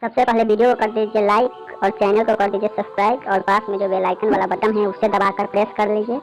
सबसे पहले वीडियो को कर दीजिए लाइक और चैनल को कर दीजिए सब्सक्राइब और पास में जो बेल आइकन वाला बटन है उसे दबाकर प्रेस कर लीजिए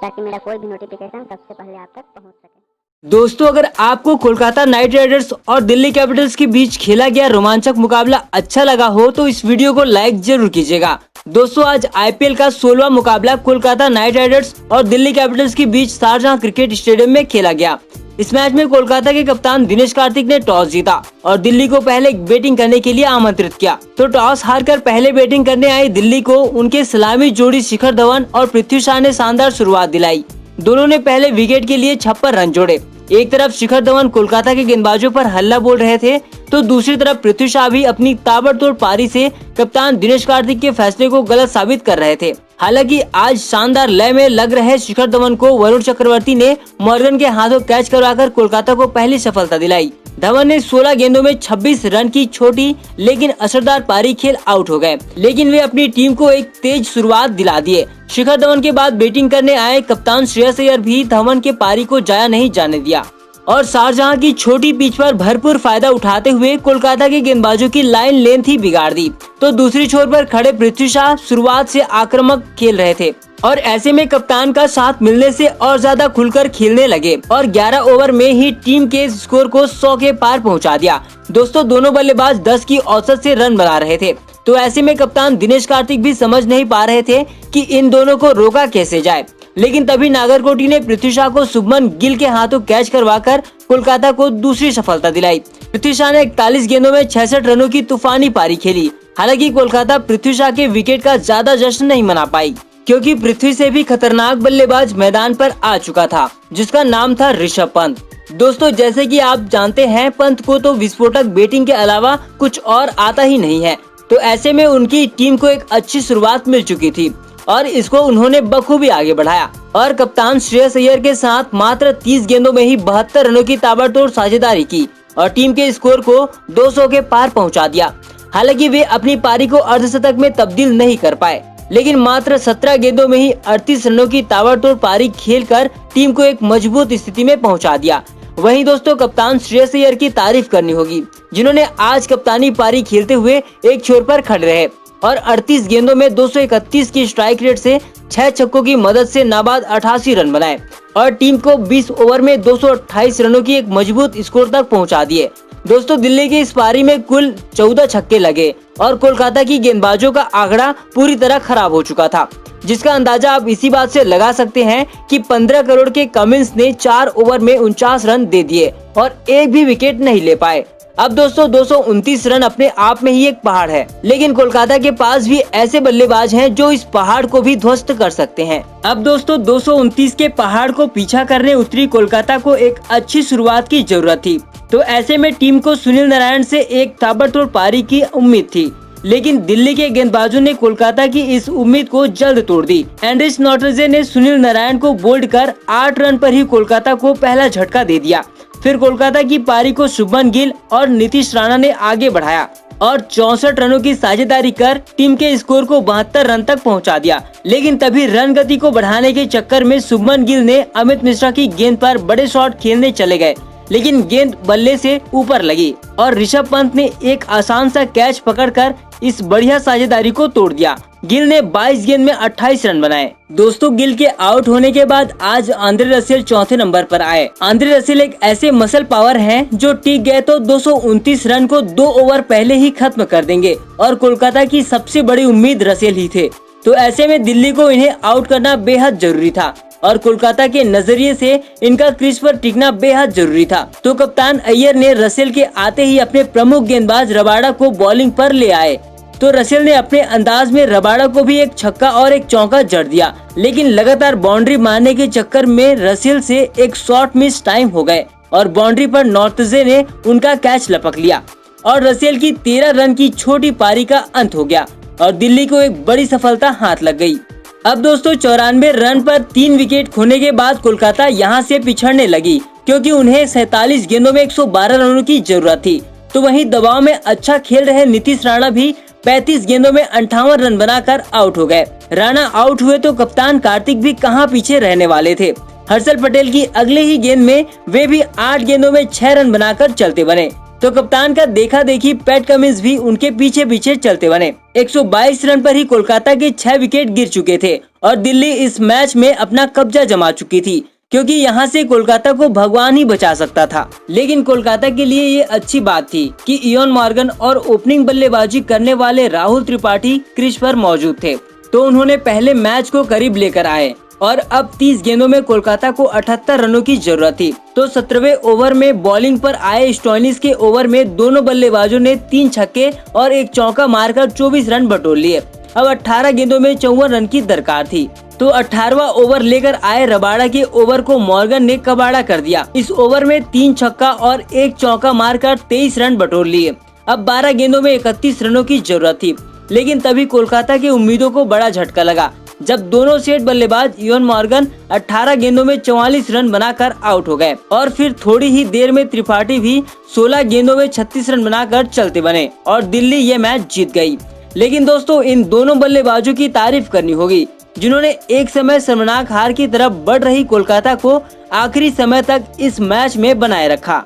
ताकि मेरा कोई भी नोटिफिकेशन सबसे पहले आप तक पहुंच सके। दोस्तों, अगर आपको कोलकाता नाइट राइडर्स और दिल्ली कैपिटल्स के बीच खेला गया रोमांचक मुकाबला अच्छा लगा हो तो इस वीडियो को लाइक जरूर कीजिएगा। दोस्तों, आज आईपीएल का 16वां मुकाबला कोलकाता नाइट राइडर्स और दिल्ली कैपिटल्स के बीच शारजाह क्रिकेट स्टेडियम में खेला गया। इस मैच में कोलकाता के कप्तान दिनेश कार्तिक ने टॉस जीता और दिल्ली को पहले बैटिंग करने के लिए आमंत्रित किया। तो टॉस हारकर पहले बैटिंग करने आई दिल्ली को उनके सलामी जोड़ी शिखर धवन और पृथ्वी शॉ ने शानदार शुरुआत दिलाई। दोनों ने पहले विकेट के लिए 56 रन जोड़े। एक तरफ शिखर धवन कोलकाता के गेंदबाजों पर हल्ला बोल रहे थे तो दूसरी तरफ पृथ्वी शॉ भी अपनी ताबड़तोड़ पारी से कप्तान दिनेश कार्तिक के फैसले को गलत साबित कर रहे थे। हालांकि आज शानदार लय में लग रहे शिखर धवन को वरुण चक्रवर्ती ने मॉर्गन के हाथों कैच करवाकर कोलकाता को पहली सफलता दिलाई। धवन ने 16 गेंदों में 26 रन की छोटी लेकिन असरदार पारी खेल आउट हो गए, लेकिन वे अपनी टीम को एक तेज शुरुआत दिला दिए। शिखर धवन के बाद बैटिंग करने आए कप्तान श्रेयस अय्यर भी धवन के पारी को जाया नहीं जाने दिया और शारजाह की छोटी पिच पर भरपूर फायदा उठाते हुए कोलकाता के गेंदबाजों की लाइन लेंथ ही बिगाड़ दी। तो दूसरी छोर पर खड़े पृथ्वी शॉ शुरुआत से आक्रामक खेल रहे थे और ऐसे में कप्तान का साथ मिलने से और ज्यादा खुलकर खेलने लगे और 11 ओवर में ही टीम के स्कोर को 100 के पार पहुंचा दिया। दोस्तों, दोनों बल्लेबाज 10 की औसत से रन बना रहे थे। तो ऐसे में कप्तान दिनेश कार्तिक भी समझ नहीं पा रहे थे कि इन दोनों को रोका कैसे जाए, लेकिन तभी नागरकोटी ने पृथ्वी शॉ को शुभमन गिल के हाथों कैच करवाकर कोलकाता को दूसरी सफलता दिलाई। पृथ्वी शॉ ने 41 गेंदों में 66 रनों की तूफानी पारी खेली। हालांकि कोलकाता पृथ्वी शॉ के विकेट का ज्यादा जश्न नहीं मना पाई क्योंकि पृथ्वी से भी खतरनाक बल्लेबाज मैदान पर आ चुका था जिसका नाम था ऋषभ पंत। दोस्तों, जैसे कि आप जानते हैं, पंत को तो विस्फोटक बैटिंग के अलावा कुछ और आता ही नहीं है। तो ऐसे में उनकी टीम को एक अच्छी शुरुआत मिल चुकी थी और इसको उन्होंने बखूबी आगे बढ़ाया और कप्तान श्रेयस अय्यर के साथ मात्र 30 गेंदों में ही 72 रनों की ताबड़तोड़ साझेदारी की और टीम के स्कोर को 200 के पार पहुंचा दिया। हालांकि वे अपनी पारी को अर्धशतक में तब्दील नहीं कर पाए, लेकिन मात्र 17 गेंदों में ही 38 रनों की ताबड़तोड़ पारी खेलकर टीम को एक मजबूत स्थिति में पहुंचा दिया। वहीं दोस्तों, कप्तान श्रेयस अय्यर की तारीफ करनी होगी जिन्होंने आज कप्तानी पारी खेलते हुए एक छोर पर खड़े रहे और 38 गेंदों में 231 की स्ट्राइक रेट से 6 छक्कों की मदद से नाबाद 88 रन बनाए और टीम को 20 ओवर में 228 रनों की एक मजबूत स्कोर तक पहुंचा दिए। दोस्तों, दिल्ली की इस पारी में कुल 14 छक्के लगे और कोलकाता की गेंदबाजों का आंकड़ा पूरी तरह खराब हो चुका था, जिसका अंदाजा आप इसी बात से लगा सकते हैं कि 15 करोड़ के कमिंस ने 4 ओवर में 49 रन दे दिए और एक भी विकेट नहीं ले पाए। अब दोस्तों, 229 रन अपने आप में ही एक पहाड़ है, लेकिन कोलकाता के पास भी ऐसे बल्लेबाज हैं जो इस पहाड़ को भी ध्वस्त कर सकते हैं। अब दोस्तों, 229 के पहाड़ को पीछा करने उतरी कोलकाता को एक अच्छी शुरुआत की जरूरत थी। तो ऐसे में टीम को सुनील नारायण से एक ताबड़तोड़ पारी की उम्मीद थी, लेकिन दिल्ली के गेंदबाजों ने कोलकाता की इस उम्मीद को जल्द तोड़ दी। एंड्रिस नॉटरजे ने सुनील नारायण को बोल्ड कर 8 रन पर ही कोलकाता को पहला झटका दे दिया। फिर कोलकाता की पारी को शुभमन गिल और नीतीश राणा ने आगे बढ़ाया और 64 रनों की साझेदारी कर टीम के स्कोर को 72 रन तक पहुंचा दिया। लेकिन तभी रन गति को बढ़ाने के चक्कर में शुभमन गिल ने अमित मिश्रा की गेंद पर बड़े शॉट खेलने चले गए, लेकिन गेंद बल्ले से ऊपर लगी और ऋषभ पंत ने एक आसान सा कैच पकड़कर इस बढ़िया साझेदारी को तोड़ दिया। गिल ने 22 गेंद में 28 रन बनाए। दोस्तों, गिल के आउट होने के बाद आज आंद्रे रसेल चौथे नंबर पर आए। आंद्रे रसेल एक ऐसे मसल पावर हैं जो टिक गए तो 229 रन को 2 ओवर पहले ही खत्म कर देंगे और कोलकाता की सबसे बड़ी उम्मीद रसेल ही थे। तो ऐसे में दिल्ली को इन्हें आउट करना बेहद जरूरी था और कोलकाता के नजरिए से इनका क्रीज पर टिकना बेहद जरूरी था। तो कप्तान अय्यर ने रसेल के आते ही अपने प्रमुख गेंदबाज रबाडा को बॉलिंग पर ले आए। तो रसेल ने अपने अंदाज में रबाडा को भी एक छक्का और एक चौका जड़ दिया, लेकिन लगातार बाउंड्री मारने के चक्कर में रसेल से एक शॉट मिस टाइम हो गए और बाउंड्री पर नॉर्टजे ने उनका कैच लपक लिया और रसेल की 13 रन की छोटी पारी का अंत हो गया और दिल्ली को एक बड़ी सफलता हाथ लग गई। अब दोस्तों, 94 रन पर 3 विकेट खोने के बाद कोलकाता यहां से पिछड़ने लगी क्योंकि उन्हें 47 गेंदों में 112 रनों की जरूरत थी। तो वहीं दबाव में अच्छा खेल रहे नीतीश राणा भी 35 गेंदों में 58 रन बनाकर आउट हो गए। राणा आउट हुए तो कप्तान कार्तिक भी कहां पीछे रहने वाले थे। हर्षल पटेल की अगले ही गेंद में वे भी 8 गेंदों में 6 रन बनाकर चलते बने। तो कप्तान का देखा देखी पैट कमिंस भी उनके पीछे पीछे चलते बने। 122 रन पर ही कोलकाता के 6 विकेट गिर चुके थे और दिल्ली इस मैच में अपना कब्जा जमा चुकी थी, क्योंकि यहाँ से कोलकाता को भगवान ही बचा सकता था। लेकिन कोलकाता के लिए ये अच्छी बात थी कि इयोन मॉर्गन और ओपनिंग बल्लेबाजी करने वाले राहुल त्रिपाठी क्रीज पर मौजूद थे, तो उन्होंने पहले मैच को करीब लेकर आए और अब 30 गेंदों में कोलकाता को 78 रनों की जरूरत थी। तो 17वें ओवर में बॉलिंग पर आए स्टोइनिस के ओवर में दोनों बल्लेबाजों ने 3 छक्के और 1 चौका मारकर 24 रन बटोर लिए। अब 18 गेंदों में 54 रन की दरकार थी, तो 18वां ओवर लेकर आए रबाड़ा के ओवर को मॉर्गन ने कबाड़ा कर दिया। इस ओवर में 3 छक्का और 1 चौका मारकर 23 रन बटोर लिए। अब 12 गेंदों में 31 रनों की जरूरत थी, लेकिन तभी कोलकाता की उम्मीदों को बड़ा झटका लगा जब दोनों सेट बल्लेबाज इयोन मॉर्गन 18 गेंदों में 44 रन बनाकर आउट हो गए और फिर थोड़ी ही देर में त्रिपाठी भी 16 गेंदों में 36 रन बनाकर चलते बने और दिल्ली ये मैच जीत गई। लेकिन दोस्तों, इन दोनों बल्लेबाजों की तारीफ करनी होगी जिन्होंने एक समय शर्मनाक हार की तरफ बढ़ रही कोलकाता को आखिरी समय तक इस मैच में बनाए रखा।